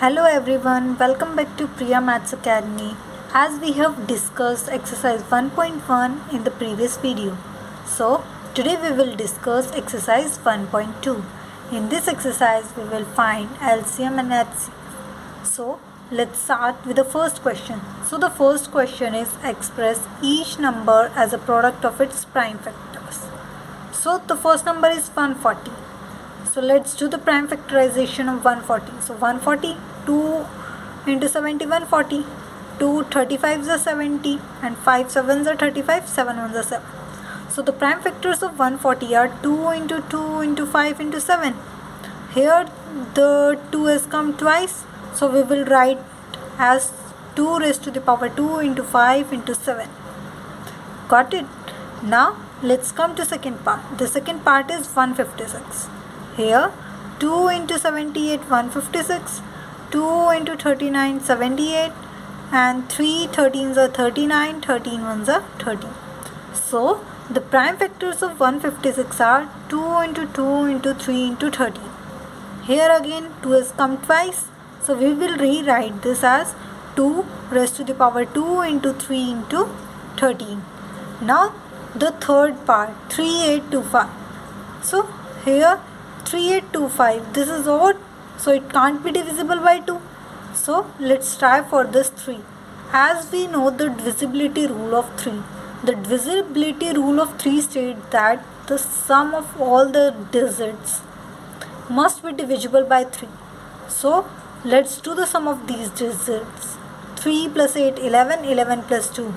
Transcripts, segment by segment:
Hello everyone, welcome back to Priya Maths Academy. As we have discussed exercise 1.1 in the previous video. So, today we will discuss exercise 1.2. In this exercise, we will find LCM and HCF. So, let's start with the first question. So, the first question is express each number as a product of its prime factors. So, the first number is 140. So let's do the prime factorization of 140. So 140, 2 into 70, 140. 2 35s are 70 and 5 7s are 35, 7 1s are 7. So the prime factors of 140 are 2 into 2 into 5 into 7. Here the 2 has come twice. So we will write as 2 raised to the power 2 into 5 into 7. Got it? Now let's come to second part. The second part is 156. Here 2 into 78 156, 2 into 39 78 and 3 13s are 39, 13 ones are 30. So the prime factors of 156 are 2 into 2 into 3 into 30. Here again 2 has come twice, so we will rewrite this as 2 raised to the power 2 into 3 into 13. Now the third part 3825. So here 3825, this is odd, so it can't be divisible by 2. So let's try for this 3. As we know the divisibility rule of 3, the divisibility rule of 3 states that the sum of all the digits must be divisible by 3. So let's do the sum of these digits. 3 plus 8 11, 11 plus 2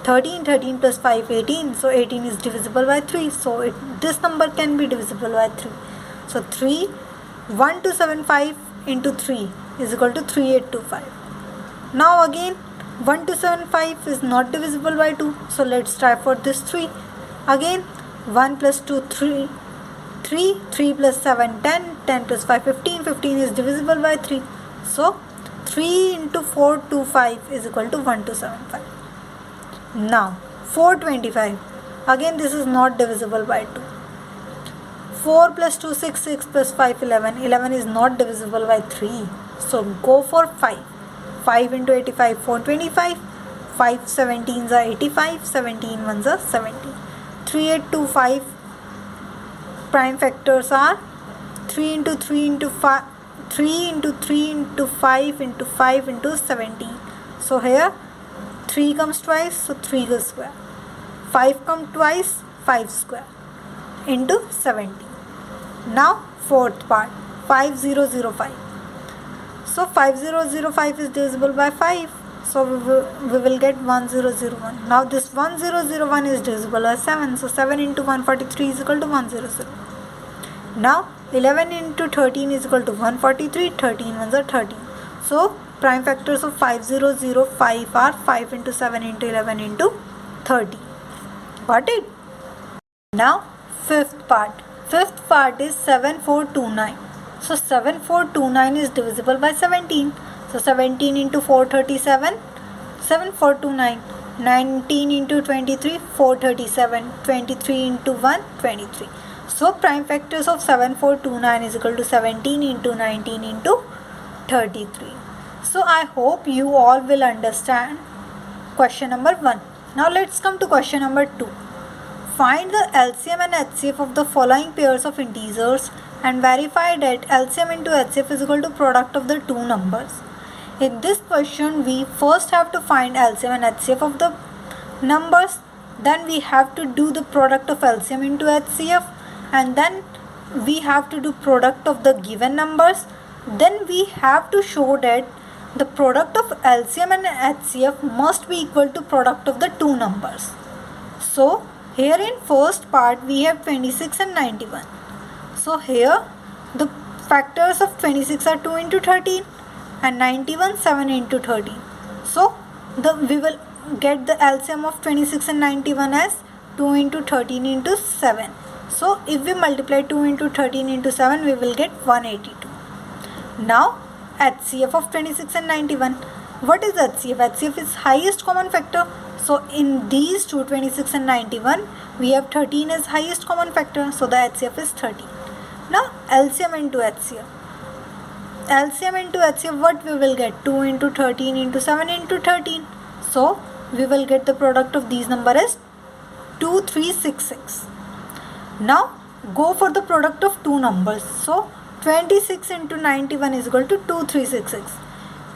13, 13 plus 5 18, so 18 is divisible by 3, so this number can be divisible by 3. So 1275 into 3 is equal to 3825. Now again 1275 is not divisible by 2. So let's try for this 3. Again 1 plus 2 3, 3 plus 7 10, 10 plus 5 15, 15 is divisible by 3. So 3 into 425 is equal to 1275. Now 425. Again this is not divisible by 2. 4 plus 2 6, 6 plus 5 11, 11 is not divisible by 3. So go for 5. 5 into 85 425, 5 17s are 85, 17 ones are 70. 3825 prime factors are 3 into 3 into 5, 3 into 3 into 5 into 5 into 17. So here 3 comes twice, so 3 goes square. 5 comes twice, 5 square into 70. Now fourth part 5005. So 5005 is divisible by 5. So we will get 1001. Now this 1001 is divisible by 7. So 7 into 143 is equal to 100. Now 11 into 13 is equal to 143. 13 ones are 13. So prime factors of 5005 are 5 into 7 into 11 into 30. Got it? Now fifth part. Fifth part is 7429. So 7429 is divisible by 17. So 17 into 437, 7429. 19 into 23, 437. 23 into 1, 23. So prime factors of 7429 is equal to 17 into 19 into 33. So I hope you all will understand question number 1. Now let's come to question number 2. Find the LCM and HCF of the following pairs of integers and verify that LCM into HCF is equal to product of the two numbers. In this question, we first have to find LCM and HCF of the numbers. Then we have to do the product of LCM into HCF. And then we have to do product of the given numbers. Then we have to show that the product of LCM and HCF must be equal to product of the two numbers. So here in first part we have 26 and 91. So here the factors of 26 are 2 into 13 and 91 7 into 13. So we will get the LCM of 26 and 91 as 2 into 13 into 7. So if we multiply 2 into 13 into 7 we will get 182. Now HCF of 26 and 91. What is HCF? HCF is highest common factor. So in these two 26 and 91 we have 13 as highest common factor. So the HCF is 13. Now LCM into HCF. LCM into HCF, what we will get? 2 into 13 into 7 into 13. So we will get the product of these numbers as 2366. Now go for the product of two numbers. So 26 into 91 is equal to 2366.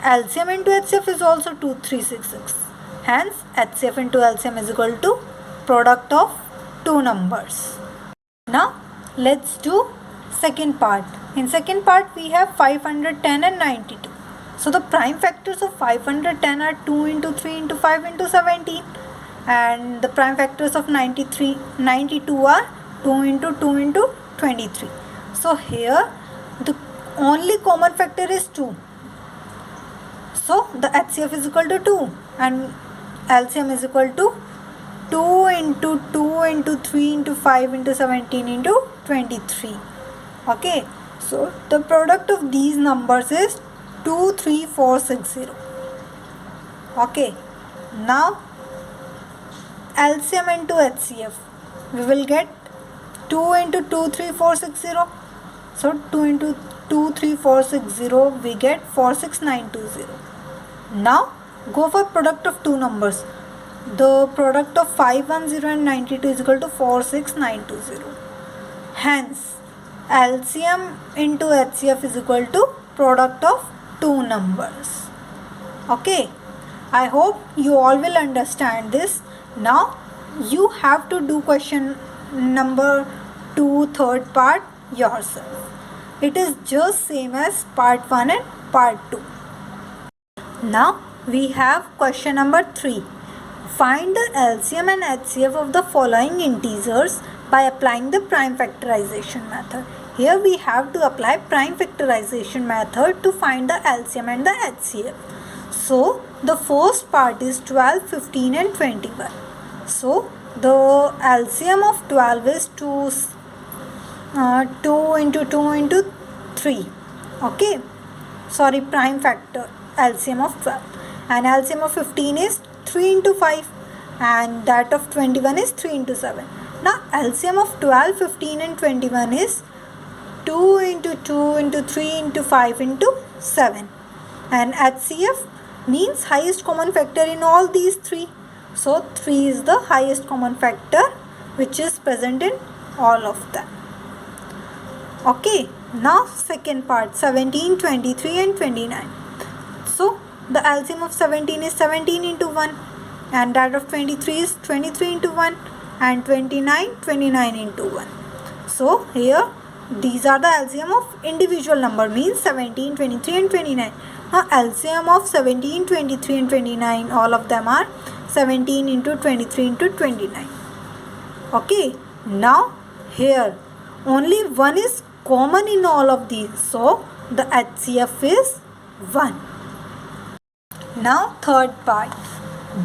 LCM into HCF is also 2366. Hence HCF into LCM is equal to product of two numbers. Now let's do second part. In second part we have 510 and 92. So the prime factors of 510 are 2 into 3 into 5 into 17, and the prime factors of 92 are 2 into 2 into 23. So here the only common factor is 2. So the HCF is equal to 2 and LCM is equal to 2 into 2 into 3 into 5 into 17 into 23. Okay, so the product of these numbers is 23460. Okay, now LCM into HCF, we will get 2 into 23460. So 2 into 23460, we get 46920. Now go for product of two numbers. The product of 510 and 92 is equal to 46920. Hence LCM into HCF is equal to product of two numbers. Okay, I hope you all will understand this. Now you have to do question number 2 third part yourself. It is just same as part 1 and part 2. Now we have question number 3. Find the LCM and HCF of the following integers by applying the prime factorization method. Here we have to apply prime factorization method to find the LCM and the HCF. So the first part is 12, 15 and 21. So the LCM of 12 is 2 into 2 into 3. Okay, sorry, prime factor LCM of 12, and LCM of 15 is 3 into 5, and that of 21 is 3 into 7. Now LCM of 12, 15 and 21 is 2 into 2 into 3 into 5 into 7, and HCF means highest common factor in all these three. So 3 is the highest common factor which is present in all of them. Okay, now second part, 17, 23 and 29. So the LCM of 17 is 17 into 1, and that of 23 is 23 into 1, and 29 into 1. So here these are the LCM of individual number, means 17, 23 and 29. Now LCM of 17, 23 and 29, all of them are 17 into 23 into 29. Okay, now here only 1 is common in all of these, so the HCF is 1. Now third part,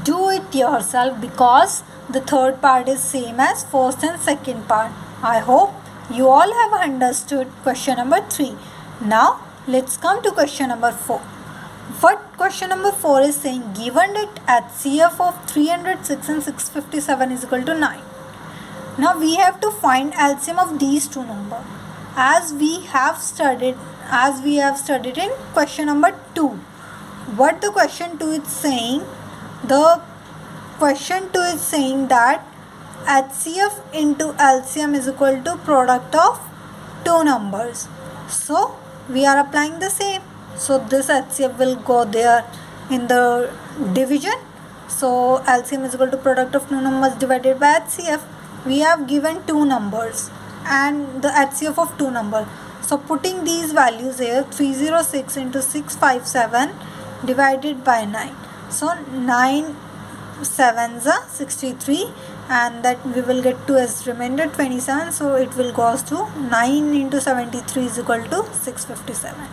do it yourself because the third part is same as first and second part. I hope you all have understood question number 3. Now let's come to question number 4. What question number 4 is saying, given that HCF of 306 and 657 is equal to 9. Now we have to find LCM of these two numbers, as we have studied in question number 2. What the question 2 is saying? The question 2 is saying that HCF into LCM is equal to product of two numbers. So we are applying the same. So this HCF will go there in the division. So LCM is equal to product of two numbers divided by HCF. We have given two numbers and the HCF of two numbers. So putting these values here, 306 into 657 divided by 9. So 9 7s are 63, and that we will get 2 as remainder 27. So it will goes to 9 into 73 is equal to 657.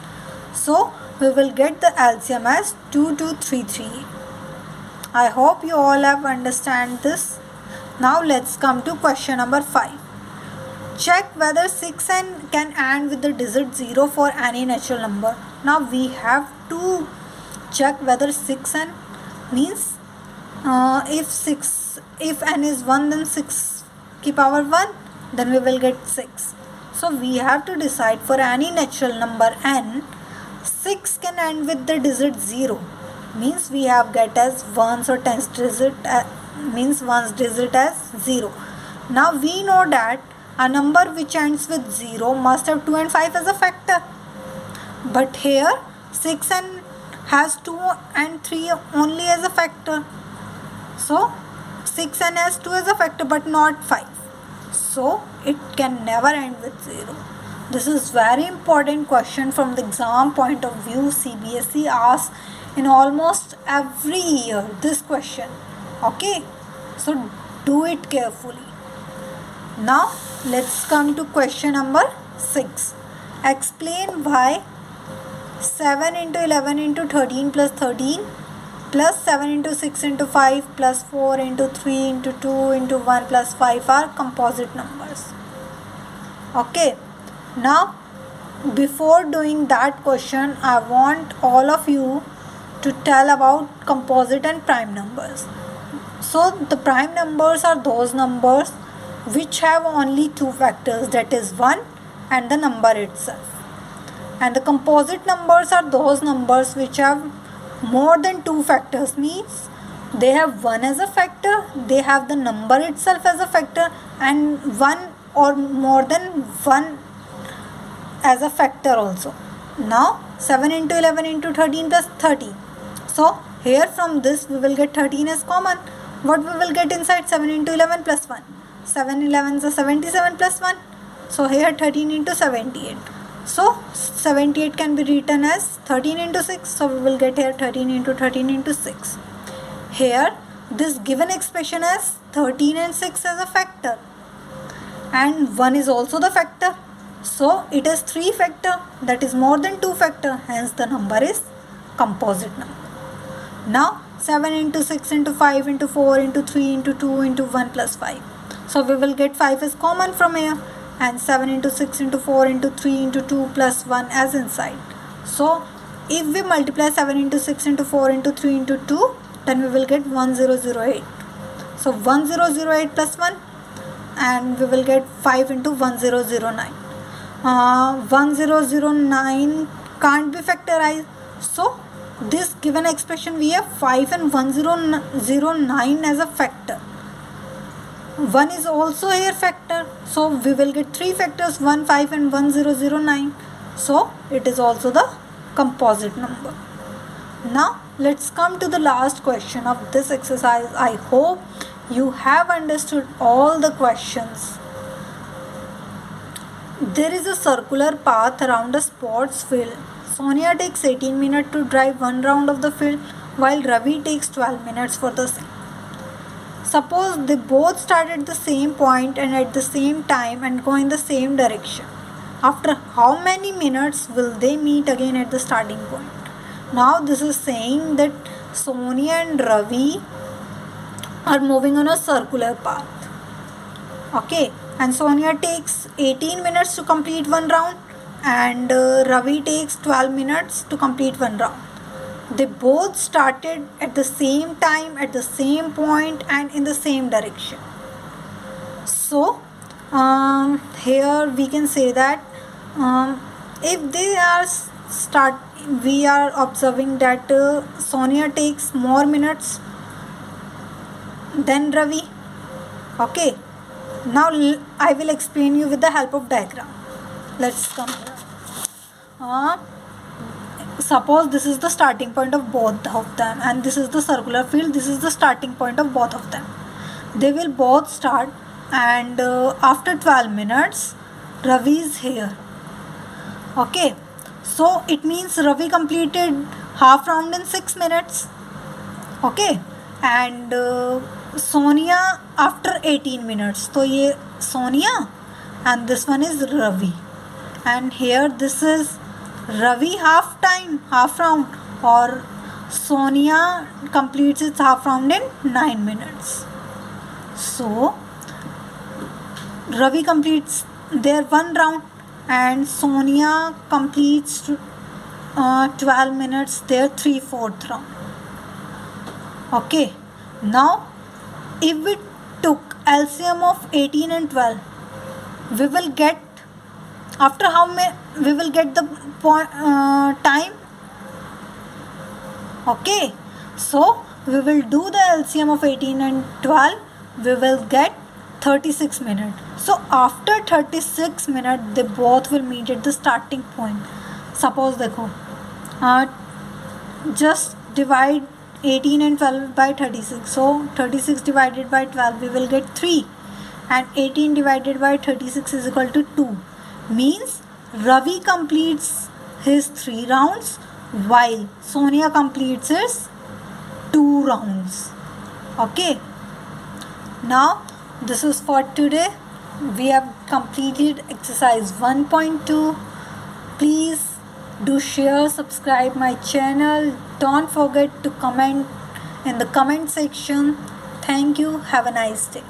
So we will get the LCM as 2233. I hope you all have understand this. Now let's come to question number 5. Check whether 6 and can AND with the digit 0 for any natural number. Now we have to check whether 6 and means if n is 1, then 6 की power 1, then we will get 6. So we have to decide for any natural number n, 6 can end with the digit 0, means we have get as ones or tens digit means ones digit as 0. Now we know that a number which ends with 0 must have 2 and 5 as a factor, but here 6 and has 2 and 3 only as a factor. So 6 and has 2 as a factor but not 5. So it can never end with 0. This is very important question from the exam point of view. CBSE asks in almost every year this question. Okay, so do it carefully. Now let's come to question number 6. Explain why 7 into 11 into 13 plus 13 plus 7 into 6 into 5 plus 4 into 3 into 2 into 1 plus 5 are composite numbers. Okay, now before doing that question, I want all of you to tell about composite and prime numbers. So the prime numbers are those numbers which have only two factors, that is 1 and the number itself. And the composite numbers are those numbers which have more than two factors, means they have 1 as a factor, they have the number itself as a factor, and 1 or more than 1 as a factor also. Now 7 into 11 into 13 plus 13. So here from this we will get 13 as common. What we will get inside? 7 into 11 plus 1. 7 11s are 77 plus 1. So here 13 into 78. So 78 can be written as 13 into 6. So we will get here 13 into 6. Here this given expression has 13 and 6 as a factor. And 1 is also the factor. So it is 3 factor, that is more than 2 factor. Hence the number is composite number. Now 7 into 6 into 5 into 4 into 3 into 2 into 1 plus 5. So we will get 5 as common from here, and 7 into 6 into 4 into 3 into 2 plus 1 as inside. So if we multiply 7 into 6 into 4 into 3 into 2, then we will get 1008. So 1008 plus 1, and we will get 5 into 1009. 1009 can't be factorized. So this given expression we have 5 and 1009 as a factor. 1 is also here factor. So we will get 3 factors, 1, 5 and 1009. So it is also the composite number. Now let's come to the last question of this exercise. I hope you have understood all the questions. There is a circular path around a sports field. Sonia takes 18 minutes to drive one round of the field, while Ravi takes 12 minutes for the same. Suppose they both start at the same point and at the same time and go in the same direction. After how many minutes will they meet again at the starting point? Now this is saying that Sonia and Ravi are moving on a circular path. Okay, and Sonia takes 18 minutes to complete one round, and Ravi takes 12 minutes to complete one round. They both started at the same time, at the same point and in the same direction. So here we can say that if they are we are observing that Sonia takes more minutes than Ravi. Okay, now I will explain you with the help of diagram. Let's come here. Suppose this is the starting point of both of them, and this is the circular field. This is the starting point of both of them. They will both start, and after 12 minutes Ravi is here. Okay, so it means Ravi completed half round in 6 minutes. Okay, and Sonia after 18 minutes. So ye Sonia and this one is Ravi, and here this is Ravi half round, or Sonia completes its half round in 9 minutes. So Ravi completes their one round and Sonia completes 12 minutes their 3/4 round. Okay, now if we took LCM of 18 and 12, we will get after how many we will get the time Okay, so we will do the LCM of 18 and 12. We will get 36 minutes. So after 36 minutes, they both will meet at the starting point. Suppose देखो, just divide 18 and 12 by 36. So 36 divided by 12, we will get 3. And 18 divided by 36 is equal to 2. Means Ravi completes his 3 rounds while Sonia completes his 2 rounds. Okay. Now this is for today. We have completed exercise 1.2. Please do share, subscribe my channel. Don't forget to comment in the comment section. Thank you. Have a nice day.